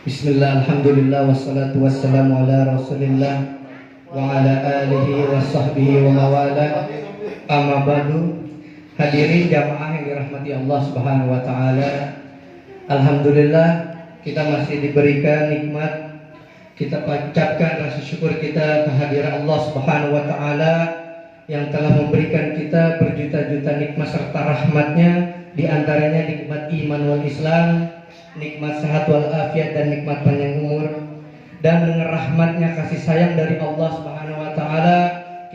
Bismillah, alhamdulillah, wassalatu wassalamu ala rasulillah wa ala alihi wa sahbihi wa mawala. Amma ba'du. Hadirin jamaah yang dirahmati Allah subhanahu wa ta'ala, alhamdulillah kita masih diberikan nikmat. Kita ucapkan rasa syukur kita kehadiran Allah subhanahu wa ta'ala yang telah memberikan kita berjuta-juta nikmat serta rahmatnya. Di antaranya nikmat iman wal Islam, nikmat sehat wal afiat, dan nikmat panjang umur. Dan dengan rahmatnya, kasih sayang dari Allah subhanahu wa ta'ala,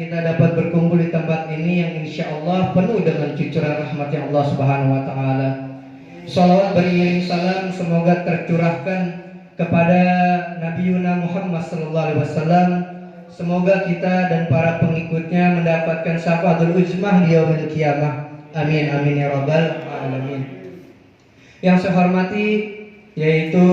kita dapat berkumpul di tempat ini yang insya Allah penuh dengan cucuran rahmatnya Allah subhanahu wa ta'ala. Salawat beriring salam semoga tercurahkan kepada Nabi Yuna Muhammad sallallahu alaihi wasallam. Semoga kita dan para pengikutnya mendapatkan syafaatul uzmah di yaumil qiyamah. Amin amin ya rabbal alamin. Yang saya hormati yaitu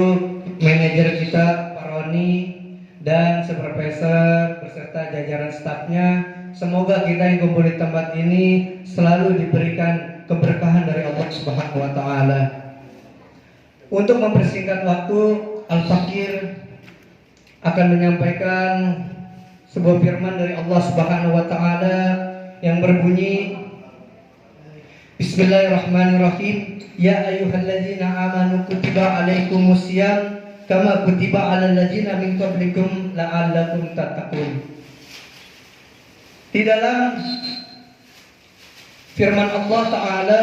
manajer kita Pak Roni dan supervisor beserta jajaran stafnya. Semoga kita yang kumpul di tempat ini selalu diberikan keberkahan dari Allah Subhanahu wa taala. Untuk mempersingkat waktu, Al-Fakir akan menyampaikan sebuah firman dari Allah Subhanahu wa taala yang berbunyi, Bismillahirrahmanirrahim. Ya ayyuhalladzina amanu kutiba alaikumusiyam kama kutiba alal ladzina min qablikum la'allakum tattaqun. Di dalam firman Allah Ta'ala,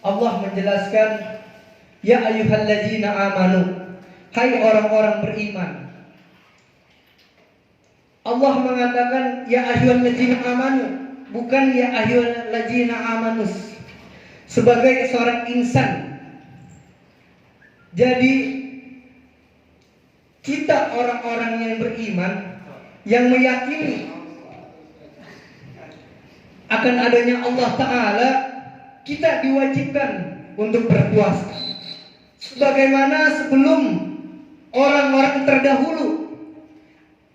Allah menjelaskan, Ya ayyuhalladzina amanu, hai orang-orang beriman. Allah mengatakan ya ayyuhalladzina amanu, bukan ya ayyuhalladzina amanus. Sebagai seorang insan, jadi kita orang-orang yang beriman, yang meyakini akan adanya Allah Ta'ala, kita diwajibkan untuk berpuasa sebagaimana sebelum orang-orang terdahulu.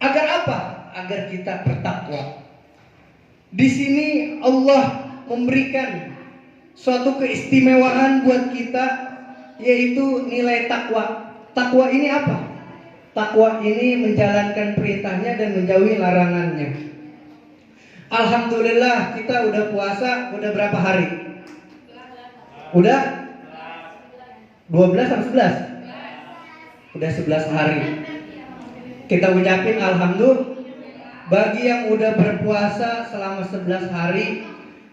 Agar apa? Agar kita bertakwa. Di sini Allah memberikan suatu keistimewaan buat kita, yaitu nilai takwa. Takwa ini apa? Takwa ini menjalankan perintahnya dan menjauhi larangannya. Alhamdulillah kita udah puasa udah berapa hari? Udah 12 atau 11? Udah 11 hari. Kita ucapin alhamdulillah. Bagi yang udah berpuasa selama 11 hari,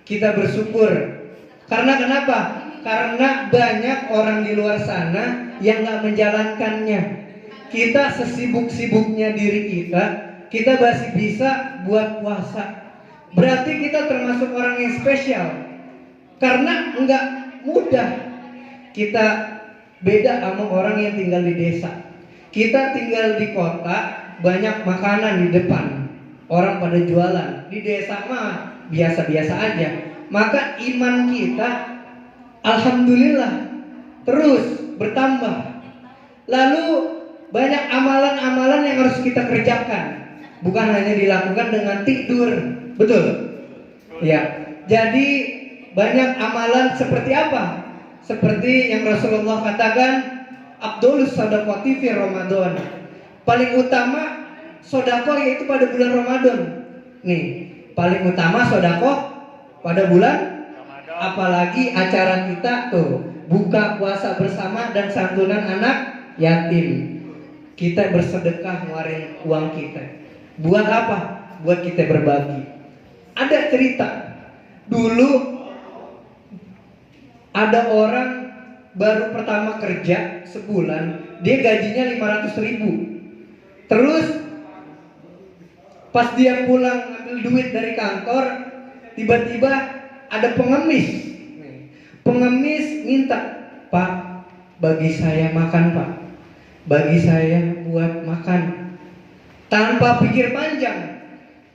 kita bersyukur. Karena kenapa? Karena banyak orang di luar sana yang gak menjalankannya. Kita sesibuk-sibuknya diri kita masih bisa buat puasa. Berarti kita termasuk orang yang spesial. Karena gak mudah. Kita beda sama orang yang tinggal di desa. Kita tinggal di kota, banyak makanan di depan, orang pada jualan. Di desa mah biasa-biasa aja. Maka iman kita alhamdulillah terus bertambah. Lalu banyak amalan-amalan yang harus kita kerjakan, bukan hanya dilakukan dengan tidur. Betul? Ya. Jadi banyak amalan seperti apa? Seperti yang Rasulullah katakan, Abdulus sadaqati fi Ramadan. Paling utama sedekah yaitu pada bulan Ramadan. Nih, paling utama sedekah pada bulan Ramadan. Apalagi acara kita tuh buka puasa bersama dan santunan anak yatim. Kita bersedekah ngeluarin uang kita. Buat apa? Buat kita berbagi. Ada cerita. Dulu ada orang baru pertama kerja sebulan, dia gajinya 500.000. Terus pas dia pulang ambil duit dari kantor, tiba-tiba ada pengemis. Pengemis minta, Pak, bagi saya makan, Pak. Bagi saya buat makan. Tanpa pikir panjang,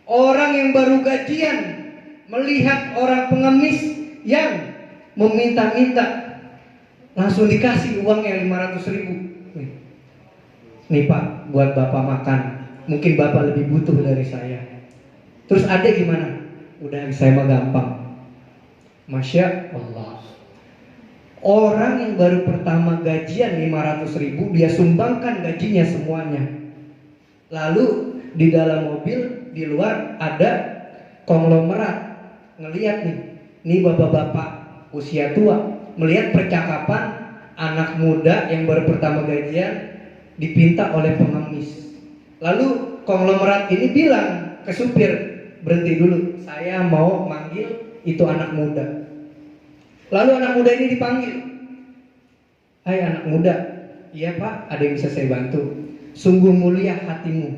orang yang baru gajian melihat orang pengemis yang meminta-minta, langsung dikasih uangnya 500.000. Nih Pak, buat Bapak makan. Mungkin Bapak lebih butuh dari saya. Terus ada gimana? Udah saya mah gampang. Masya Allah. Orang yang baru pertama gajian 500.000, dia sumbangkan gajinya semuanya. Lalu di dalam mobil, di luar ada konglomerat. Ngelihat nih bapak-bapak usia tua, melihat percakapan anak muda yang baru pertama gajian dipinta oleh pengemis. Lalu konglomerat ini bilang ke supir, berhenti dulu, saya mau manggil itu anak muda. Lalu anak muda ini dipanggil. Hai anak muda, iya pak, ada yang bisa saya bantu? Sungguh mulia hatimu.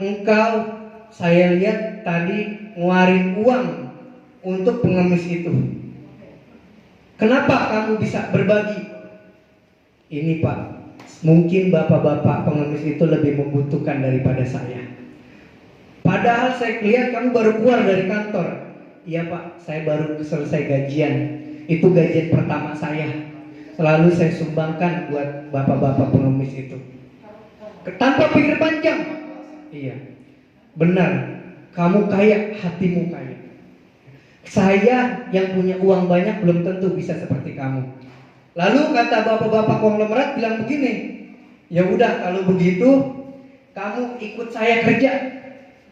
Engkau saya lihat tadi ngeluarin uang untuk pengemis itu. Kenapa kamu bisa berbagi? Ini pak, mungkin bapak-bapak pengemis itu lebih membutuhkan daripada saya. Padahal saya lihat kamu baru keluar dari kantor. Iya pak, saya baru selesai gajian. Itu gajian pertama saya. Selalu saya sumbangkan buat bapak-bapak pengemis itu. Tanpa pikir panjang. Iya, benar. Kamu kaya, hatimu kaya. Saya yang punya uang banyak belum tentu bisa seperti kamu. Lalu kata bapak-bapak konglomerat bilang begini, ya udah kalau begitu kamu ikut saya kerja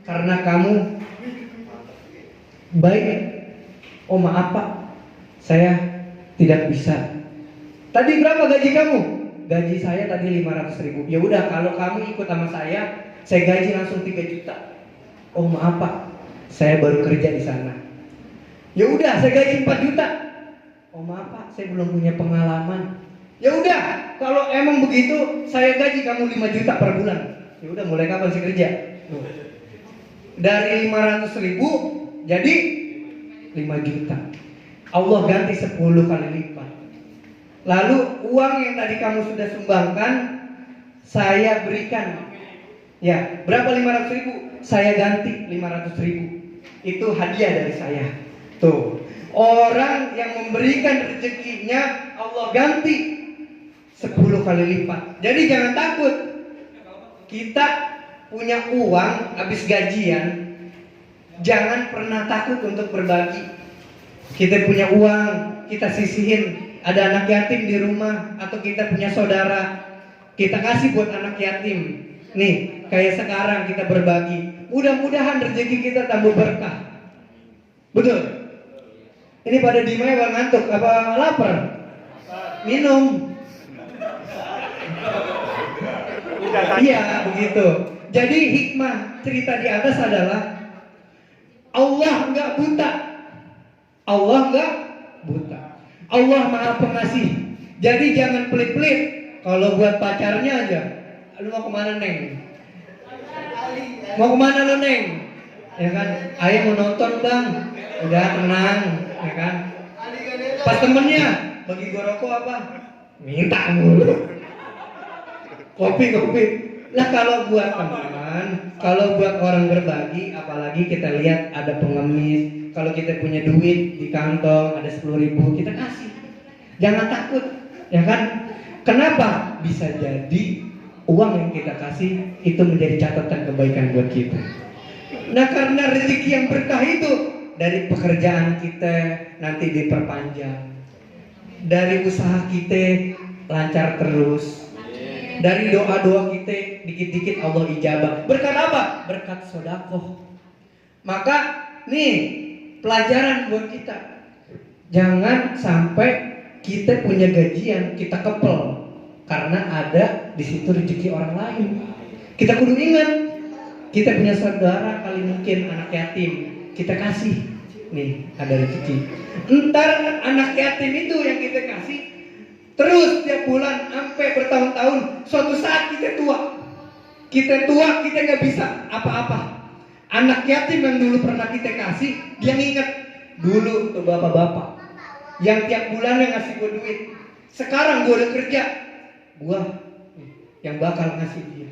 karena kamu baik. Oh maaf pak, saya tidak bisa. Tadi berapa gaji kamu? Gaji saya tadi 500.000. Ya udah kalau kamu ikut sama saya gaji langsung 3 juta. Oh maaf pak, saya baru kerja di sana. Ya udah saya gaji 4 juta. Oh maaf pak, saya belum punya pengalaman. Ya udah kalau emang begitu saya gaji kamu 5 juta per bulan. Ya udah mulai kapan sih kerja? Dari 500.000 jadi 5 juta. Allah ganti 10 kali lipat. Lalu uang yang tadi kamu sudah sumbangkan saya berikan. Ya, berapa 500.000? Saya ganti 500.000. Itu hadiah dari saya. Tuh, orang yang memberikan rezekinya Allah ganti 10 kali lipat. Jadi jangan takut. Kita punya uang habis gajian, jangan pernah takut untuk berbagi. Kita punya uang, kita sisihin. Ada anak yatim di rumah atau kita punya saudara, kita kasih buat anak yatim. Nih, kayak sekarang kita berbagi. Mudah-mudahan rezeki kita tambah berkah. Betul? Ini pada diem aja ngantuk, apa lapar? Minum. Iya, begitu. Jadi hikmah cerita di atas adalah Allah enggak buta. Allah enggak buta. Allah Maha Pengasih. Jadi jangan pelit-pelit. Kalau buat pacarnya aja, lu mau kemana neng? Mau kemana lu neng? Ya kan, ayah mau nonton bang. Udah tenang, ya kan. Pas temennya bagi gua rokok apa? Minta mulu. Kopi. Lah kalau buat teman, kalau buat orang berbagi, apalagi kita lihat ada pengemis. Kalau kita punya duit di kantong ada 10.000, kita kasih. Jangan takut, ya kan? Kenapa? Bisa jadi uang yang kita kasih itu menjadi catatan kebaikan buat kita. Nah karena rezeki yang berkah itu dari pekerjaan kita nanti diperpanjang, dari usaha kita lancar terus, dari doa-doa kita dikit-dikit Allah ijabah. Berkat apa? Berkat sedekah. Maka nih pelajaran buat kita, jangan sampai kita punya gajian kita kepel karena ada di situ rezeki orang lain. Kita kudu ingat, kita punya saudara kali mungkin anak yatim, kita kasih, nih ada rezeki. Entar anak yatim itu yang kita kasih terus tiap bulan sampai bertahun-tahun. Suatu saat kita tua, kita nggak bisa apa-apa. Anak yatim yang dulu pernah kita kasih, dia nginget dulu tuh bapak-bapak yang tiap bulannya ngasih gue duit. Sekarang gue udah kerja, gue yang bakal ngasih dia.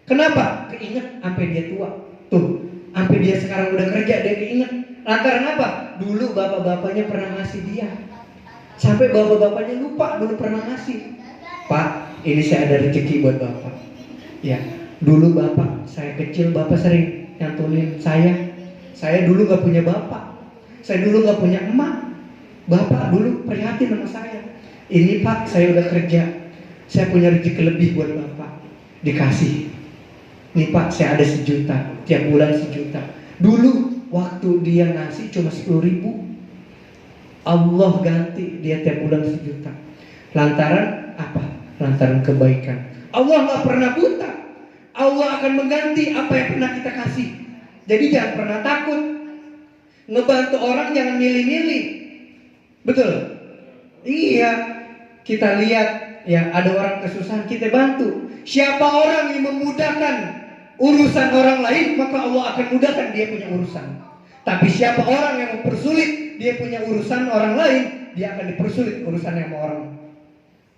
Kenapa? Keinget sampai dia tua. Tuh, sampai dia sekarang udah kerja dia keinget. Lantaran apa? Dulu bapak-bapaknya pernah ngasih dia. Sampai bapak-bapaknya lupa dulu pernah ngasih. Pak, ini saya ada rezeki buat bapak. Ya, dulu bapak, saya kecil bapak sering nyantunin saya dulu gak punya bapak, saya dulu gak punya emak, bapak dulu prihatin sama saya. Ini Pak, saya udah kerja, saya punya rezeki lebih buat Bapak. Dikasih. Nih Pak, saya ada 1 juta, tiap bulan 1 juta. Dulu waktu dia ngasih cuma 10.000, Allah ganti dia tiap bulan 1 juta. Lantaran apa? Lantaran kebaikan. Allah gak pernah buta. Allah akan mengganti apa yang pernah kita kasih. Jadi jangan pernah takut. Ngebantu orang jangan milih-milih. Betul? Iya. Kita lihat ya, ada orang kesusahan, kita bantu. Siapa orang yang memudahkan urusan orang lain, maka Allah akan mudahkan dia punya urusan. Tapi siapa orang yang mempersulit dia punya urusan orang lain, dia akan dipersulit urusan sama orang.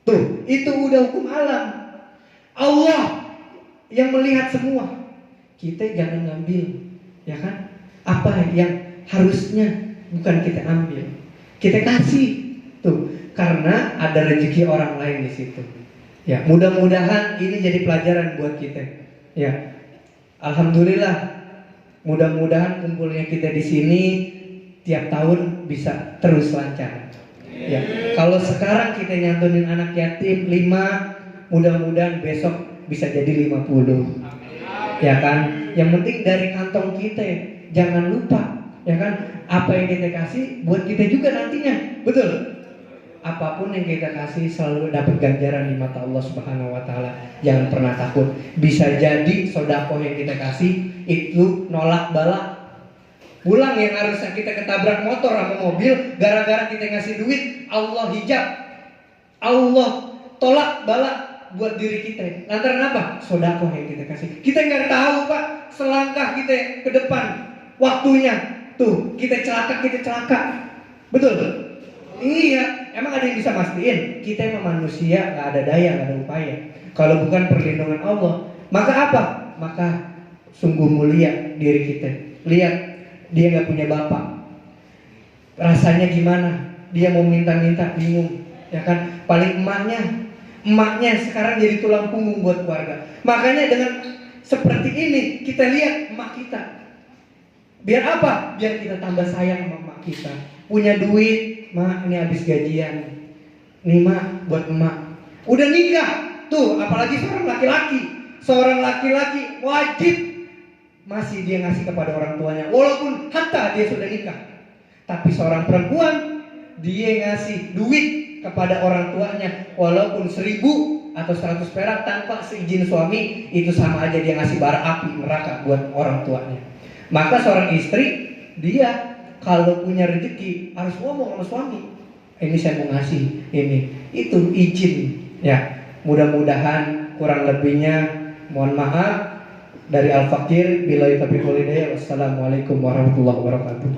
Tuh, itu udah hukum alam. Allah yang melihat semua. Kita jangan ngambil, ya kan? Apa yang harusnya bukan kita ambil, kita kasih. Tuh, karena ada rezeki orang lain di situ. Ya, mudah-mudahan ini jadi pelajaran buat kita. Ya, alhamdulillah. Mudah-mudahan kumpulnya kita di sini tiap tahun bisa terus lancar. Ya, kalau sekarang kita nyantunin anak yatim 5, mudah-mudahan besok bisa jadi 50. Ya kan? Yang penting dari kantong kita, jangan lupa, ya kan? Apa yang kita kasih buat kita juga nantinya. Betul? Apapun yang kita kasih selalu dapat ganjaran di mata Allah Subhanahu wa taala. Jangan pernah takut. Bisa jadi sedekah yang kita kasih itu nolak bala. Pulang yang harusnya kita ketabrak motor sama mobil, gara-gara kita ngasih duit, Allah hijab. Allah tolak bala buat diri kita. Lantaran apa? Sedekah yang kita kasih. Kita nggak tahu Pak, selangkah kita ke depan waktunya. Tuh, kita celaka. Betul? Iya, emang ada yang bisa mastiin? Kita emang manusia, gak ada daya, gak ada upaya. Kalau bukan perlindungan Allah, maka apa? Maka sungguh mulia diri kita. Lihat, dia gak punya bapak. Rasanya gimana? Dia mau minta-minta, bingung, ya kan? Paling emaknya sekarang jadi tulang punggung buat keluarga. Makanya dengan seperti ini, kita lihat emak kita. Biar apa? Biar kita tambah sayang sama emak kita. Punya duit, mak ini habis gajian. Nih mak buat emak. Udah nikah, tuh apalagi seorang laki-laki. Seorang laki-laki wajib masih dia ngasih kepada orang tuanya, walaupun hatta dia sudah nikah. Tapi seorang perempuan dia ngasih duit kepada orang tuanya, walaupun 1.000 atau 100 perak tanpa seizin suami, itu sama aja dia ngasih bara api neraka buat orang tuanya. Maka seorang istri dia kalau punya rezeki harus ngomong sama suami, ini saya mau ngasih ini, itu izin. Ya, mudah-mudahan kurang lebihnya mohon maaf dari Al-Fakir. Billahi taufiq wal hidayah. Wassalamualaikum warahmatullahi wabarakatuh.